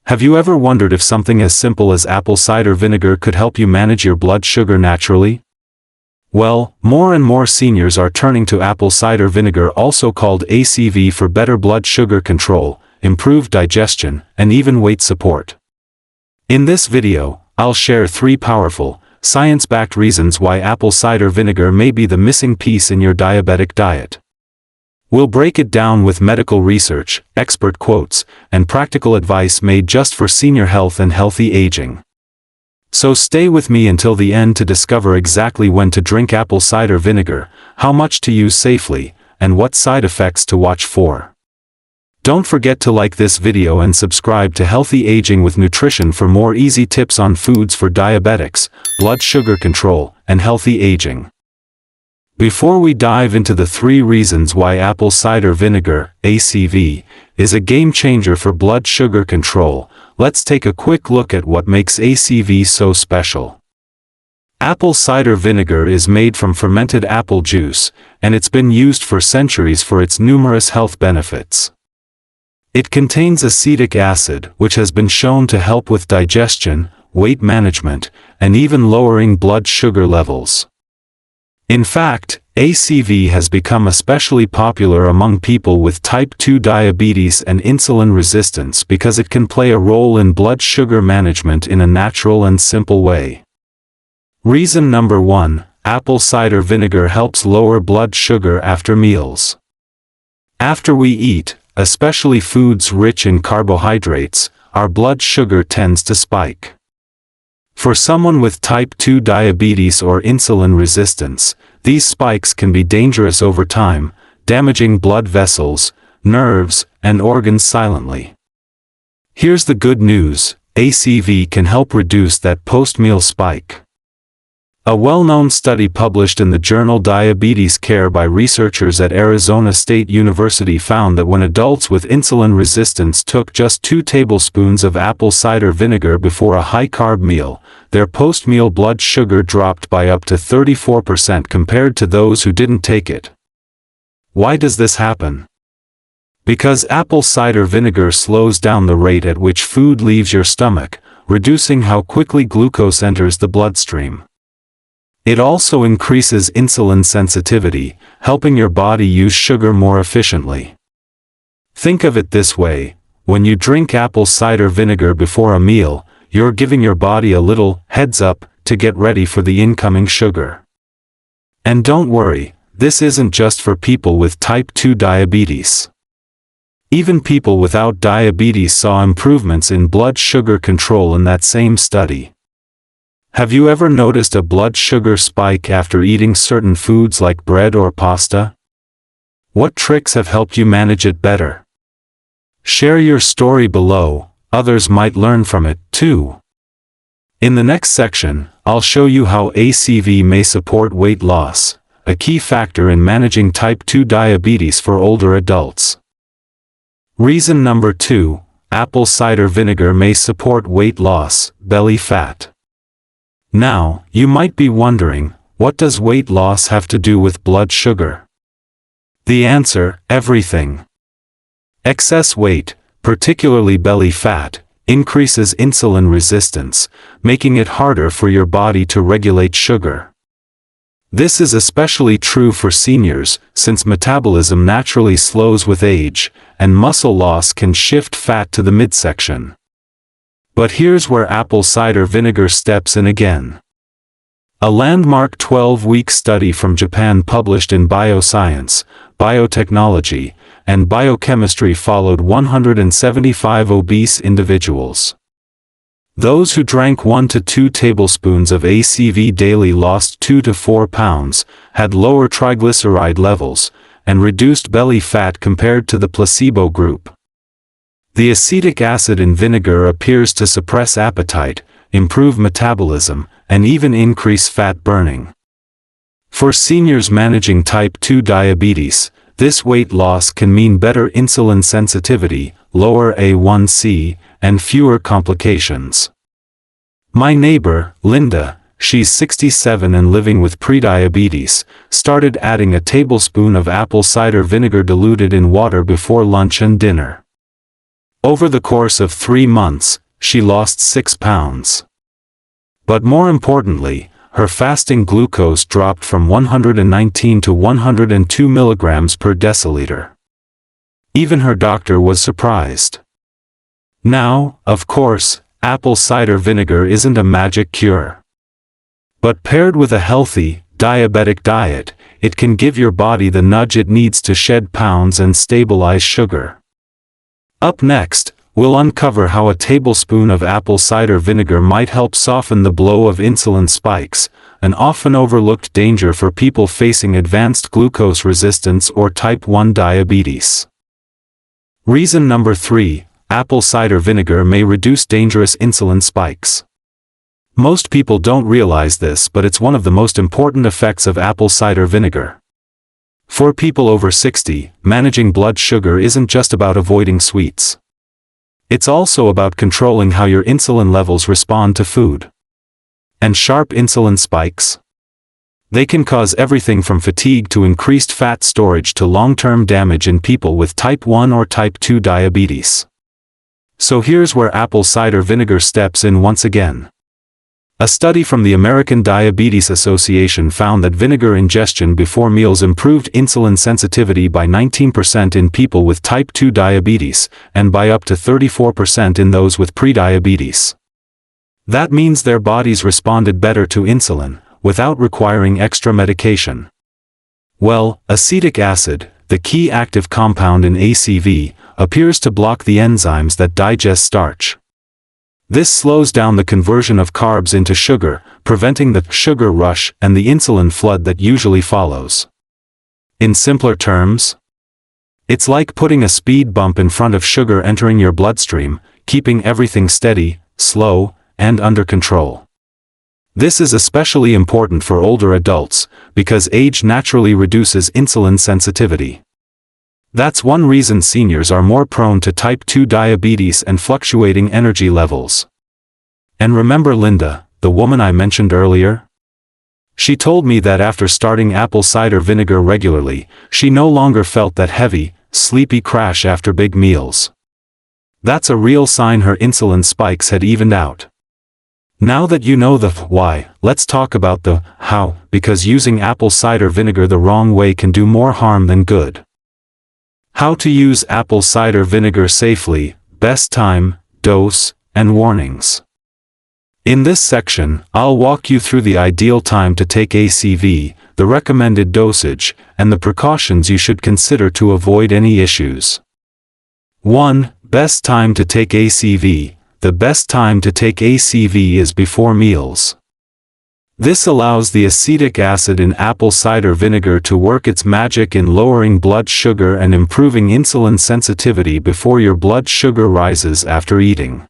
Have you ever wondered if something as simple as apple cider vinegar could help you manage your blood sugar naturally? Well, more and more seniors are turning to apple cider vinegar, also called ACV, for better blood sugar control, improved digestion, and even weight support. In this video, I'll share 3 powerful, science-backed reasons why apple cider vinegar may be the missing piece in your diabetic diet. We'll break it down with medical research, expert quotes, and practical advice made just for senior health and healthy aging. So stay with me until the end to discover exactly when to drink apple cider vinegar, how much to use safely, and what side effects to watch for. Don't forget to like this video and subscribe to Healthy Aging with Nutrition for more easy tips on foods for diabetics, blood sugar control, and healthy aging. Before we dive into the 3 reasons why apple cider vinegar, ACV, is a game changer for blood sugar control, let's take a quick look at what makes ACV so special. Apple cider vinegar is made from fermented apple juice, and it's been used for centuries for its numerous health benefits. It contains acetic acid, which has been shown to help with digestion, weight management, and even lowering blood sugar levels. In fact, ACV has become especially popular among people with type 2 diabetes and insulin resistance because it can play a role in blood sugar management in a natural and simple way. Reason number 1, apple cider vinegar helps lower blood sugar after meals. After we eat, especially foods rich in carbohydrates, our blood sugar tends to spike. For someone with type 2 diabetes or insulin resistance, these spikes can be dangerous over time, damaging blood vessels, nerves, and organs silently. Here's the good news: ACV can help reduce that post-meal spike. A well-known study published in the journal Diabetes Care by researchers at Arizona State University found that when adults with insulin resistance took just 2 tablespoons of apple cider vinegar before a high-carb meal, their post-meal blood sugar dropped by up to 34% compared to those who didn't take it. Why does this happen? Because apple cider vinegar slows down the rate at which food leaves your stomach, reducing how quickly glucose enters the bloodstream. It also increases insulin sensitivity, helping your body use sugar more efficiently. Think of it this way: when you drink apple cider vinegar before a meal, you're giving your body a little heads up to get ready for the incoming sugar. And don't worry, this isn't just for people with type 2 diabetes. Even people without diabetes saw improvements in blood sugar control in that same study. Have you ever noticed a blood sugar spike after eating certain foods like bread or pasta? What tricks have helped you manage it better? Share your story below, others might learn from it, too. In the next section, I'll show you how ACV may support weight loss, a key factor in managing type 2 diabetes for older adults. Reason number 2, apple cider vinegar may support weight loss, belly fat. Now, you might be wondering, what does weight loss have to do with blood sugar? The answer: everything. Excess weight, particularly belly fat, increases insulin resistance, making it harder for your body to regulate sugar. This is especially true for seniors, since metabolism naturally slows with age, and muscle loss can shift fat to the midsection. But here's where apple cider vinegar steps in again. A landmark 12-week study from Japan published in Bioscience, Biotechnology, and Biochemistry followed 175 obese individuals. Those who drank 1 to 2 tablespoons of ACV daily lost 2 to 4 pounds, had lower triglyceride levels, and reduced belly fat compared to the placebo group. The acetic acid in vinegar appears to suppress appetite, improve metabolism, and even increase fat burning. For seniors managing type 2 diabetes, this weight loss can mean better insulin sensitivity, lower A1C, and fewer complications. My neighbor, Linda, she's 67 and living with prediabetes, started adding a tablespoon of apple cider vinegar diluted in water before lunch and dinner. Over the course of 3 months, she lost 6 pounds. But more importantly, her fasting glucose dropped from 119 to 102 milligrams per deciliter. Even her doctor was surprised. Now, of course, apple cider vinegar isn't a magic cure. But paired with a healthy, diabetic diet, it can give your body the nudge it needs to shed pounds and stabilize sugar. Up next, we'll uncover how a tablespoon of apple cider vinegar might help soften the blow of insulin spikes, an often overlooked danger for people facing advanced glucose resistance or type 1 diabetes. Reason number 3, apple cider vinegar may reduce dangerous insulin spikes. Most people don't realize this, but it's one of the most important effects of apple cider vinegar. For people over 60, managing blood sugar isn't just about avoiding sweets. It's also about controlling how your insulin levels respond to food. And sharp insulin spikes? They can cause everything from fatigue to increased fat storage to long-term damage in people with type 1 or type 2 diabetes. So here's where apple cider vinegar steps in once again. A study from the American Diabetes Association found that vinegar ingestion before meals improved insulin sensitivity by 19% in people with type 2 diabetes, and by up to 34% in those with prediabetes. That means their bodies responded better to insulin, without requiring extra medication. Well, acetic acid, the key active compound in ACV, appears to block the enzymes that digest starch. This slows down the conversion of carbs into sugar, preventing the sugar rush and the insulin flood that usually follows. In simpler terms, it's like putting a speed bump in front of sugar entering your bloodstream, keeping everything steady, slow, and under control. This is especially important for older adults, because age naturally reduces insulin sensitivity. That's one reason seniors are more prone to type 2 diabetes and fluctuating energy levels. And remember Linda, the woman I mentioned earlier? She told me that after starting apple cider vinegar regularly, she no longer felt that heavy, sleepy crash after big meals. That's a real sign her insulin spikes had evened out. Now that you know the why, let's talk about the how, because using apple cider vinegar the wrong way can do more harm than good. How to use apple cider vinegar safely, best time, dose, and warnings. In this section, I'll walk you through the ideal time to take ACV, the recommended dosage, and the precautions you should consider to avoid any issues. 1. Best time to take ACV. The best time to take ACV is before meals. This allows the acetic acid in apple cider vinegar to work its magic in lowering blood sugar and improving insulin sensitivity before your blood sugar rises after eating.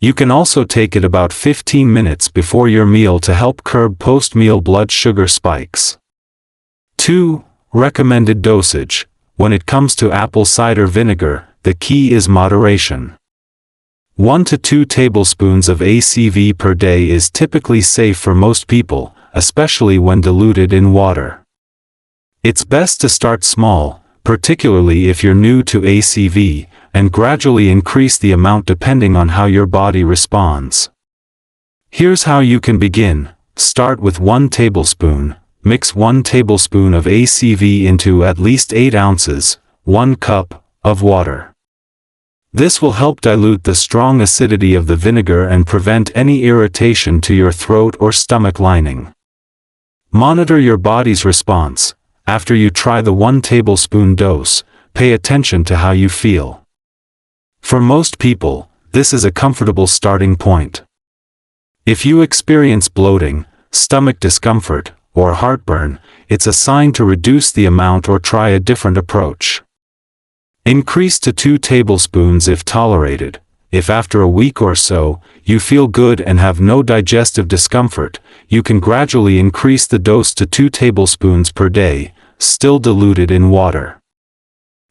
You can also take it about 15 minutes before your meal to help curb post-meal blood sugar spikes. 2. Recommended dosage. When it comes to apple cider vinegar, the key is moderation. 1 to 2 tablespoons of ACV per day is typically safe for most people, especially when diluted in water. It's best to start small, particularly if you're new to ACV, and gradually increase the amount depending on how your body responds. Here's how you can begin. Start with 1 tablespoon. Mix 1 tablespoon of ACV into at least 8 ounces, 1 cup, of water. This will help dilute the strong acidity of the vinegar and prevent any irritation to your throat or stomach lining. Monitor your body's response. After you try the 1 tablespoon dose, pay attention to how you feel. For most people, this is a comfortable starting point. If you experience bloating, stomach discomfort, or heartburn, it's a sign to reduce the amount or try a different approach. Increase to 2 tablespoons if tolerated. If after a week or so, you feel good and have no digestive discomfort, you can gradually increase the dose to 2 tablespoons per day, still diluted in water.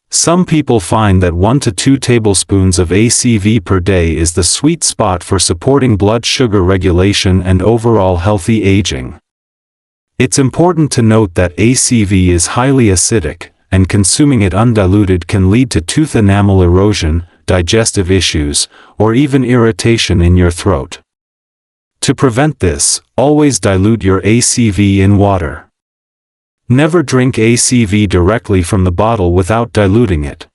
Some people find that 1 to 2 tablespoons of ACV per day is the sweet spot for supporting blood sugar regulation and overall healthy aging. It's important to note that ACV is highly acidic, and consuming it undiluted can lead to tooth enamel erosion, digestive issues, or even irritation in your throat. To prevent this, always dilute your ACV in water. Never drink ACV directly from the bottle without diluting it.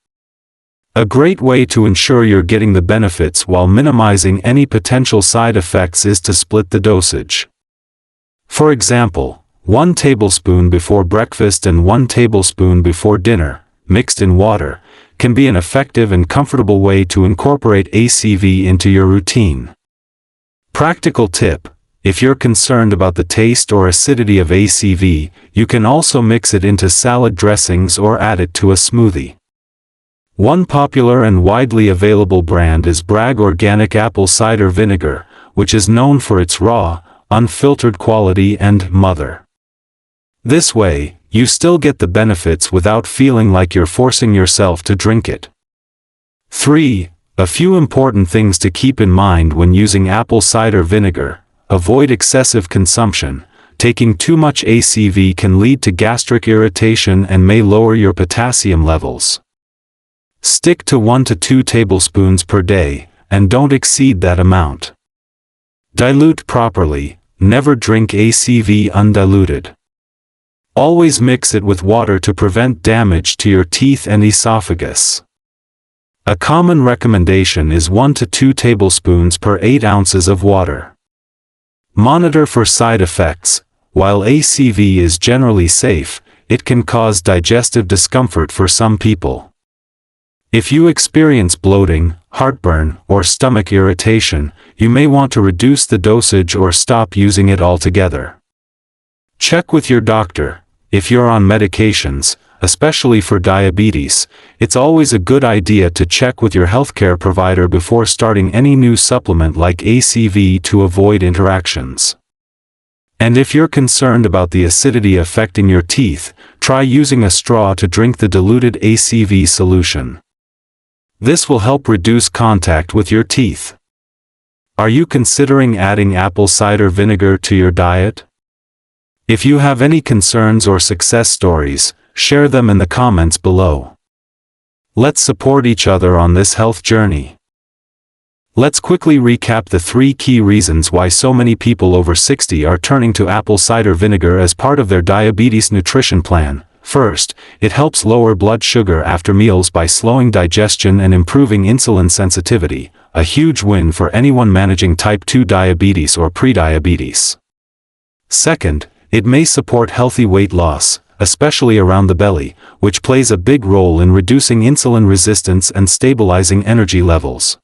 A great way to ensure you're getting the benefits while minimizing any potential side effects is to split the dosage. For example, 1 tablespoon before breakfast and 1 tablespoon before dinner, mixed in water, can be an effective and comfortable way to incorporate ACV into your routine. Practical tip: if you're concerned about the taste or acidity of ACV, you can also mix it into salad dressings or add it to a smoothie. One popular and widely available brand is Bragg Organic Apple Cider Vinegar, which is known for its raw, unfiltered quality and mother. This way, you still get the benefits without feeling like you're forcing yourself to drink it. 3. A few important things to keep in mind when using apple cider vinegar. Avoid excessive consumption. Taking too much ACV can lead to gastric irritation and may lower your potassium levels. Stick to 1 to 2 tablespoons per day, and don't exceed that amount. Dilute properly. Never drink ACV undiluted. Always mix it with water to prevent damage to your teeth and esophagus. A common recommendation is 1 to 2 tablespoons per 8 ounces of water. Monitor for side effects. While ACV is generally safe, it can cause digestive discomfort for some people. If you experience bloating, heartburn, or stomach irritation, you may want to reduce the dosage or stop using it altogether. Check with your doctor. If you're on medications, especially for diabetes, it's always a good idea to check with your healthcare provider before starting any new supplement like ACV to avoid interactions. And if you're concerned about the acidity affecting your teeth, try using a straw to drink the diluted ACV solution. This will help reduce contact with your teeth. Are you considering adding apple cider vinegar to your diet? If you have any concerns or success stories, share them in the comments below. Let's support each other on this health journey. Let's quickly recap the 3 key reasons why so many people over 60 are turning to apple cider vinegar as part of their diabetes nutrition plan. First, it helps lower blood sugar after meals by slowing digestion and improving insulin sensitivity, a huge win for anyone managing type 2 diabetes or prediabetes. Second, it may support healthy weight loss, especially around the belly, which plays a big role in reducing insulin resistance and stabilizing energy levels.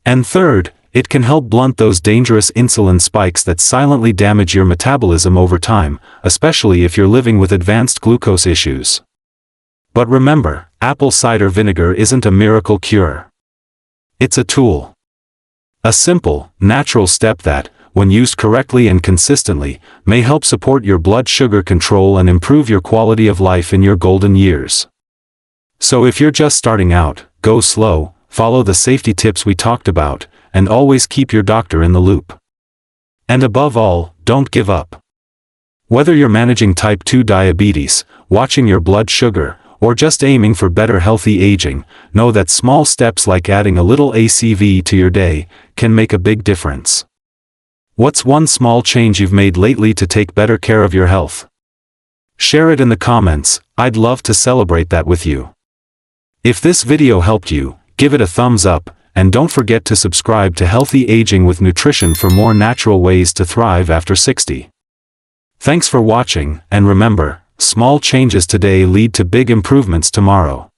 And third, it can help blunt those dangerous insulin spikes that silently damage your metabolism over time, especially if you're living with advanced glucose issues. But remember, apple cider vinegar isn't a miracle cure. It's a tool. A simple, natural step that, when used correctly and consistently, may help support your blood sugar control and improve your quality of life in your golden years. So if you're just starting out, go slow, follow the safety tips we talked about, and always keep your doctor in the loop. And above all, don't give up. Whether you're managing type 2 diabetes, watching your blood sugar, or just aiming for better healthy aging, know that small steps like adding a little ACV to your day can make a big difference. What's one small change you've made lately to take better care of your health? Share it in the comments. I'd love to celebrate that with you. If this video helped you, give it a thumbs up, and don't forget to subscribe to Healthy Aging with Nutrition for more natural ways to thrive after 60. Thanks for watching, and remember, small changes today lead to big improvements tomorrow.